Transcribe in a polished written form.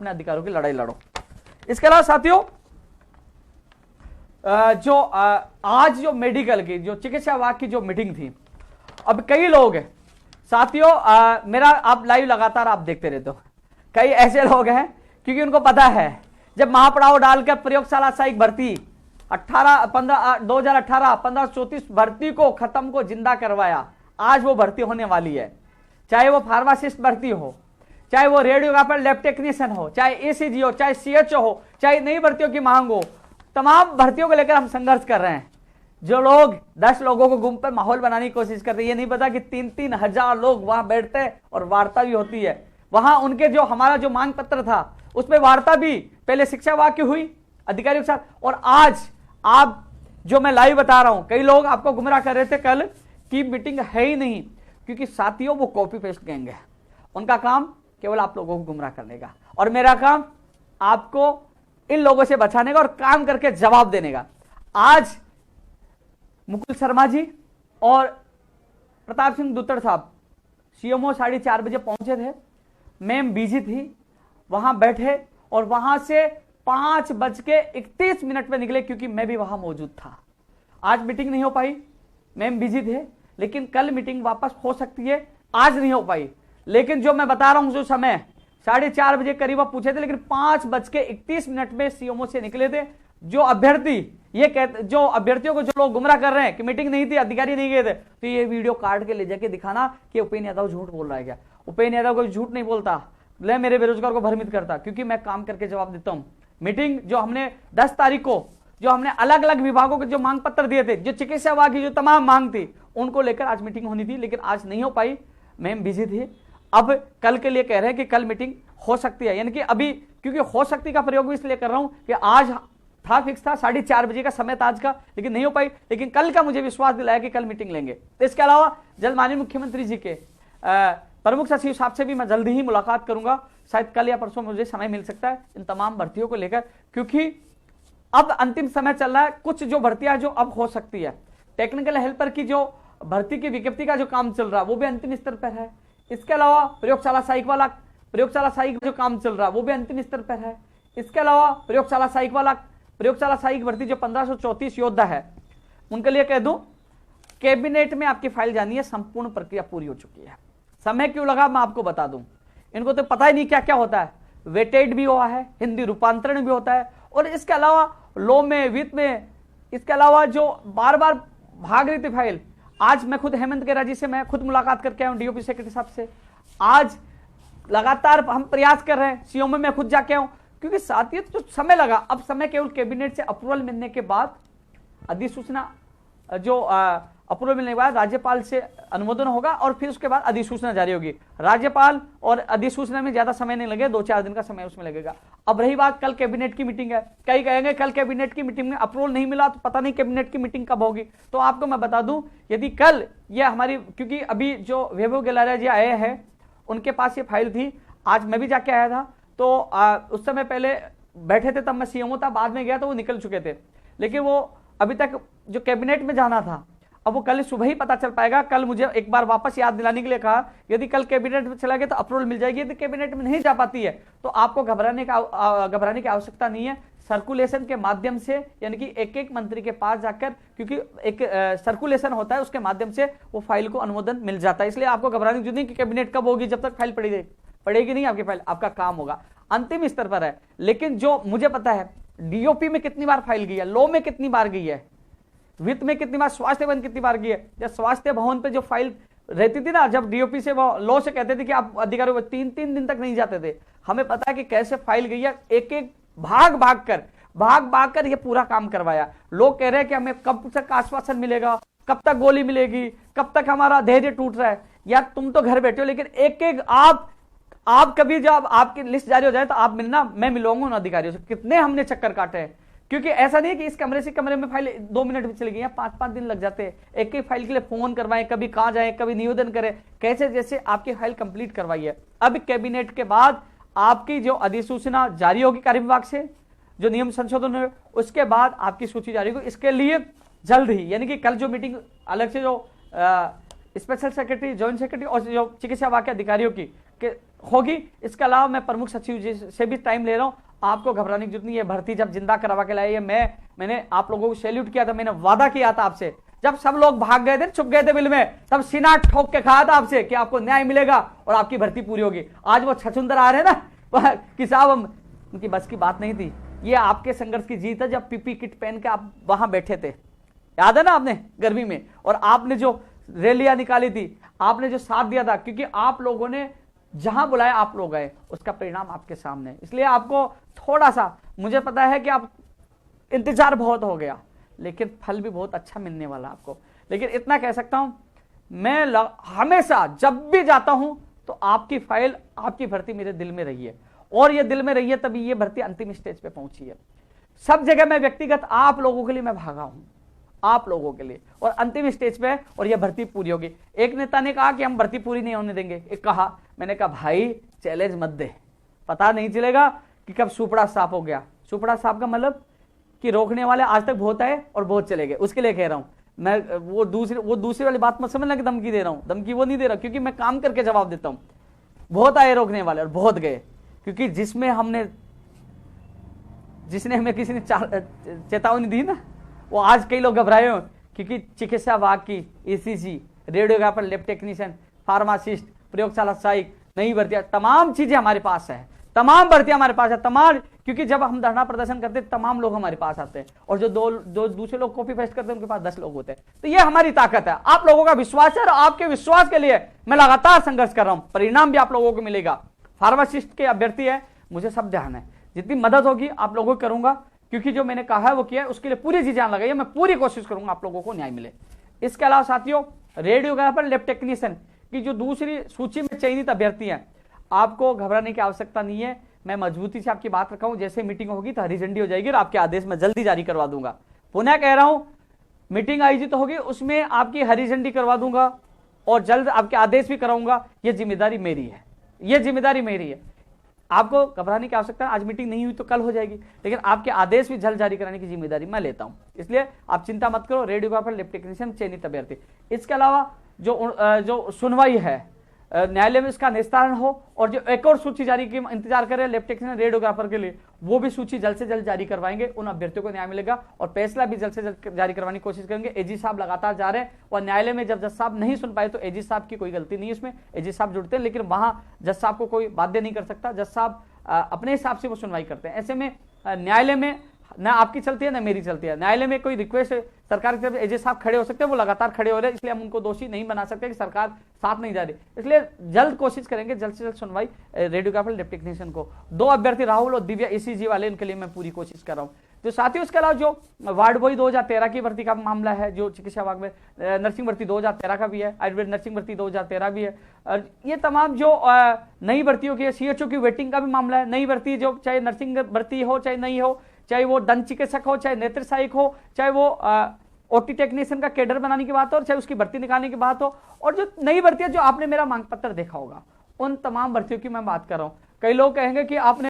अपने अधिकारों की लड़ाई लड़ो। इसके अलावा साथियों, जो आज जो मेडिकल की जो चिकित्सा विभाग की जो मीटिंग थी, अब कई लोग हैं साथियों, मेरा आप लाइव लगातार आप देखते रहते हो, कई ऐसे लोग हैं क्योंकि उनको पता है जब महापड़ाव डालकर प्रयोगशाला सहायक भर्ती 2018 1534 भर्ती को खत्म को जिंदा करवाया, आज वो भर्ती होने वाली है। चाहे वो फार्मासिस्ट भर्ती हो, चाहे वो रेडियोग्राफर लैब टेक्नीशियन हो, चाहे एसीजी हो, चाहे सीएचओ हो, चाहे नई भर्तियों की मांग हो, तमाम भर्तियों को लेकर हम संघर्ष कर रहे हैं। जो लोग 10 लोगों को गुम पर माहौल बनाने की कोशिश कर रहे हैं, ये नहीं पता कि 3-3 हजार लोग वहां बैठते हैं और वार्ता भी होती है। वहां उनके जो हमारा जो मांग पत्र था उसमें वार्ता भी पहले शिक्षा विभाग की हुई अधिकारियों के साथ, और आज आप जो मैं लाइव बता रहा हूं, कई लोग आपको गुमराह कर रहे थे कल की मीटिंग है ही नहीं, क्योंकि साथियों वो कॉपी पेस्ट करेंगे, उनका काम केवल आप लोगों को गुमराह करने का, और मेरा काम आपको इन लोगों से बचाने का और काम करके जवाब देने का। आज मुकुल शर्मा जी और प्रताप सिंह दुत्तड़ साहब सीएमओ 4:30 बजे पहुंचे थे, मैम बिजी थी, वहां बैठे और वहां से 5:31 में निकले, क्योंकि मैं भी वहां मौजूद था। आज मीटिंग नहीं हो पाई, मैम बिजी थे, लेकिन कल मीटिंग वापस हो सकती है, आज नहीं हो पाई। लेकिन जो मैं बता रहा हूं जो समय 4:30 बजे करीब आप पूछे थे, लेकिन 5:31 में सीएमओ से निकले थे। जो अभ्यर्थी ये कहते, जो अभ्यर्थियों को जो लोग गुमराह कर रहे हैं कि मीटिंग नहीं थी, अधिकारी नहीं गए थे, तो ये वीडियो काट के ले जाके दिखाना कि उपेंद्र यादव झूठ बोल रहा है क्या। उपेंद्र यादव कोई झूठ नहीं बोलता, ले मेरे बेरोजगार को भ्रमित करता, क्योंकि मैं काम करके जवाब देता हूं। मीटिंग जो हमने 10 तारीख को जो हमने अलग अलग विभागों के जो मांग पत्र दिए थे, जो चिकित्सा विभाग की जो तमाम मांग थी, उनको लेकर आज मीटिंग होनी थी, लेकिन आज नहीं हो पाई, मैम बिजी थी। अब कल के लिए कह रहे हैं कि कल मीटिंग हो सकती है, यानी कि अभी, क्योंकि हो सकती का प्रयोग भी इसलिए कर रहा हूं कि आज था फिक्स था 4:30 बजे का समय था आज का, लेकिन नहीं हो पाई, लेकिन कल का मुझे विश्वास दिलाया कि कल मीटिंग लेंगे। तो इसके अलावा जल्द माननीय मुख्यमंत्री जी के प्रमुख सचिव साहब से भी मैं जल्दी ही मुलाकात करूंगा, शायद कल या परसों मुझे समय मिल सकता है इन तमाम भर्तियों को लेकर, क्योंकि अब अंतिम समय चल रहा है। कुछ जो भर्तियां जो अब हो सकती है, टेक्निकल हेल्पर की जो भर्ती की विज्ञप्ति का जो काम चल रहा है वो भी अंतिम स्तर पर है। इसके अलावा प्रयोगशाला सहायक जो काम चल रहा है वो भी अंतिम स्तर पर है। इसके अलावा प्रयोगशाला सहायक भर्ती जो 1534 योद्धा है, उनके लिए कह दूं, कैबिनेट में आपकी फाइल जानी है, संपूर्ण प्रक्रिया पूरी हो चुकी है। समय क्यों लगा मैं आपको बता दूं, इनको तो पता ही नहीं क्या क्या होता है। वेटेड भी हुआ है, हिंदी रूपांतरण भी होता है, और इसके अलावा लॉ में, वित्त में, इसके अलावा जो बार बार भाग रही थी फाइल, आज मैं खुद हेमंत गेरा जी से मैं खुद मुलाकात करके आया हूं, डीओपी सेक्रेटरी साहब से। आज लगातार हम प्रयास कर रहे हैं, सीओ में मैं खुद जाके आऊं, क्योंकि साथियों तो समय लगा। अब समय केवल कैबिनेट से अप्रूवल मिलने के बाद, अधिसूचना जो अप्रूवल मिलने के बाद राज्यपाल से अनुमोदन होगा, और फिर उसके बाद अधिसूचना जारी होगी। राज्यपाल और अधिसूचना में ज्यादा समय नहीं लगेगा, 2-4 दिन का समय उसमें लगेगा। अब रही बात, कल कैबिनेट की मीटिंग है, कई कहेंगे कल कैबिनेट की मीटिंग में अप्रूवल नहीं मिला तो पता नहीं कैबिनेट की मीटिंग कब होगी। तो आपको मैं बता दूं, यदि कल ये हमारी, क्योंकि अभी जो वैभव गेलारिया जी आए हैं उनके पास ये फाइल थी, आज मैं भी जाके आया था, तो उस समय पहले बैठे थे तब मैं सीएमओ था, बाद में गया तो वो निकल चुके थे, लेकिन वो अभी तक जो कैबिनेट में जाना था, अब वो कल सुबह ही पता चल पाएगा। कल मुझे एक बार वापस याद दिलाने के लिए कहा, यदि कल कैबिनेट में चला गया तो अप्रूवल मिल जाएगी, यदि कैबिनेट में नहीं जा पाती है तो आपको घबराने की आवश्यकता नहीं है। सर्कुलेशन के माध्यम से, यानी कि एक एक मंत्री के पास जाकर, क्योंकि एक सर्कुलेशन होता है, उसके माध्यम से वो फाइल को अनुमोदन मिल जाता है। इसलिए आपको घबराने की जरूरत नहीं कि कैबिनेट कब होगी, जब तक फाइल पड़ेगी नहीं आपकी फाइल, आपका काम होगा, अंतिम स्तर पर है। लेकिन जो मुझे पता है, डीओपी में कितनी बार फाइल गई है, लॉ में कितनी बार गई है, वित्त में कितनी बार, स्वास्थ्य भवन कितनी बार गई है। जब स्वास्थ्य भवन पे जो फाइल रहती थी ना, जब डीओपी से वो लॉ से कहते थे कि आप अधिकारियों 3-3 दिन तक नहीं जाते थे, हमें पता है कि कैसे फाइल गई है, एक एक भाग कर ये पूरा काम करवाया। लोग कह रहे हैं कि हमें कब तक आश्वासन मिलेगा, कब तक गोली मिलेगी, कब तक हमारा धैर्य टूट रहा है। यार तुम तो घर बैठे हो, लेकिन एक एक आप कभी जब आपकी लिस्ट जारी हो जाए तो आप मिलना, मैं मिलूंगा उन अधिकारियों से। कितने हमने चक्कर काटे हैं, क्योंकि ऐसा नहीं है कि इस कमरे से कमरे में फाइल 2 मिनट में चली गई, 5-5 दिन लग जाते हैं। एक एक फाइल के लिए फोन करवाएं, कभी कहां जाए, कभी निवेदन करें, कैसे जैसे आपकी फाइल कंप्लीट करवाई है। अब कैबिनेट के बाद आपकी जो अधिसूचना जारी होगी कार्य विभाग से, जो नियम संशोधन है, उसके बाद आपकी सूची जारी होगी। इसके लिए जल्द ही, यानी कि कल जो मीटिंग अलग से जो स्पेशल सेक्रेटरी, ज्वाइंट सेक्रेटरी और जो चिकित्सा विभाग के अधिकारियों की होगी। इसके अलावा मैं प्रमुख सचिव जी से भी टाइम ले रहा हूं, आपको घबराने की जरूरत नहीं है। भर्ती जब जिंदा करवा के लाई है, मैंने आप लोगों को सैल्यूट किया था, मैंने वादा किया था आपसे, जब सब लोग भाग गए थे, छुप गए थे बिल में, तब सीना ठोक के कहा था आपसे कि आपको न्याय मिलेगा और आपकी भर्ती पूरी होगी। आज वो छछुंदर आ रहे हैं ना कि साहब उनकी बस की बात नहीं थी। ये आपके संघर्ष की जीत है, जब पीपी किट पहन के आप वहां बैठे थे, याद है ना आपने, गर्मी में, और आपने जो रैलियां निकाली थी, आपने जो साथ दिया था, क्योंकि आप लोगों ने जहां बुलाया आप लोग गए, उसका परिणाम आपके सामने है। इसलिए आपको थोड़ा सा, मुझे पता है कि आप इंतजार बहुत हो गया, लेकिन फल भी बहुत अच्छा मिलने वाला आपको। लेकिन इतना कह सकता हूं, मैं हमेशा जब भी जाता हूं तो आपकी फाइल, आपकी भर्ती मेरे दिल में रही है, और ये दिल में रही है तभी ये भर्ती अंतिम स्टेज पे पहुंची है। सब जगह मैं व्यक्तिगत आप लोगों के लिए मैं भागा हूं, आप लोगों के लिए, और अंतिम स्टेज पे और यह भर्ती पूरी होगी। एक नेता ने कहा कि हम भर्ती पूरी नहीं होने देंगे, एक कहा, मैंने कहा भाई चैलेंज मत दे, पता नहीं चलेगा कि कब सुपड़ा साफ हो गया। सुपड़ा साफ का मतलब कि रोकने वाले आज तक बहुत आए और बहुत चले गए, उसके लिए कह रहा हूं मैं। वो दूसरी वाली बात मत समझना कि धमकी दे रहा हूं, धमकी वो नहीं दे रहा, क्योंकि मैं काम करके जवाब देता हूं। बहुत आए रोकने वाले और बहुत गए, क्योंकि जिसने हमें किसी ने चेतावनी दी ना, वो आज कई लोग घबराए हो, क्योंकि चिकित्सा विभाग की ECG, radiographer, lab technician, pharmacist, प्रयोगशाला सहायक, नई भर्तियां, तमाम चीजें हमारे पास है, तमाम भर्तियां हमारे पास है, तमाम, क्योंकि जब हम धरना प्रदर्शन करते हैं तमाम लोग हमारे पास आते हैं, और जो दो दूसरे लोग कॉपी पेस्ट करते हैं उनके पास 10 लोग होते हैं। तो ये हमारी ताकत है, आप लोगों का विश्वास है, और आपके विश्वास के लिए मैं लगातार संघर्ष कर रहा हूं, परिणाम भी आप लोगों को मिलेगा। फार्मासिस्ट के अभ्यर्थी है, मुझे सब ध्यान है, जितनी मदद होगी आप लोगों को करूंगा, क्योंकि जो मैंने कहा है वो किया है, उसके लिए पूरी जी जान लगाइए, मैं पूरी कोशिश करूंगा आप लोगों को न्याय मिले। इसके अलावा साथियों, रेडियोग्राफर, लैब टेक्नीशियन की जो दूसरी सूची में चयनित अभ्यर्थी हैं, आपको घबराने की आवश्यकता नहीं है। मैं मजबूती से आपकी बात रखा हूं, जैसे मीटिंग होगी तो हरी झंडी हो जाएगी और आपके आदेश में जल्दी जारी करवा दूंगा। पुनः कह रहा हूं, मीटिंग आयोजित होगी उसमें आपकी हरी झंडी करवा दूंगा और जल्द आपके आदेश भी कराऊंगा। यह जिम्मेदारी मेरी है, यह जिम्मेदारी मेरी है, आपको घबराने की आवश्यकता है। आज मीटिंग नहीं हुई तो कल हो जाएगी, लेकिन आपके आदेश भी जल्द जारी कराने की जिम्मेदारी मैं लेता हूं, इसलिए आप चिंता मत करो। रेडियोग्राफर, लैब टेक्नीशियन चयनित अभ्यर्थी। इसके अलावा जो सुनवाई है न्यायालय में, इसका निस्तारण हो, और जो एक और सूची जारी की इंतजार करें लैब टेक्नीशियन, रेडियोग्राफर के लिए, वो भी सूची जल्द से जल्द जारी करवाएंगे, उन अभ्यर्थियों को न्याय मिलेगा, और फैसला भी जल्द से जल्द जारी करवाने की कोशिश करेंगे। एजी साहब लगातार जा रहे हैं, और न्यायालय में जब जज साहब नहीं सुन पाए तो एजी साहब की कोई गलती नहीं है इसमें, एजी साहब जुड़ते हैं, लेकिन वहां जज साहब को कोई बाध्य नहीं कर सकता, जज साहब अपने हिसाब से वो सुनवाई करते हैं। ऐसे में न्यायालय में ना आपकी चलती है ना मेरी चलती है, न्यायालय में कोई रिक्वेस्ट सरकार की तरफ एजे साहब खड़े हो सकते हैं, वो लगातार खड़े हो रहे हैं, इसलिए हम उनको दोषी नहीं बना सकते कि सरकार साथ नहीं जा रही, इसलिए जल्द कोशिश करेंगे, जल्द से जल्द सुनवाई रेडियोग्राफर, लैब टेक्नीशियन को। 2 अभ्यर्थी राहुल और दिव्या ईसीजी वाले, इनके लिए मैं पूरी कोशिश कर रहा हूँ। जो साथियों, उसके अलावा जो वार्ड बॉय 2013 की भर्ती का मामला है, जो चिकित्सा विभाग में नर्सिंग भर्ती 2013 का भी है, आयुर्वेद नर्सिंग भर्ती 2013 भी है, और ये तमाम जो नई भर्तियों की, सीएचओ की वेटिंग का भी मामला है। नई भर्ती जो, चाहे नर्सिंग भर्ती हो चाहे नहीं हो, चाहे वो दंत चिकित्सक हो, चाहे नेत्र सहायक हो, चाहे वो ओटी टेक्नीशियन का कैडर बनाने की बात हो, और चाहे उसकी भर्ती निकालने की बात हो, और जो नई भर्तियां जो आपने मेरा मांग पत्र देखा होगा, उन तमाम भर्तियों की मैं बात कर रहा हूं। कई लोग कहेंगे कि आपने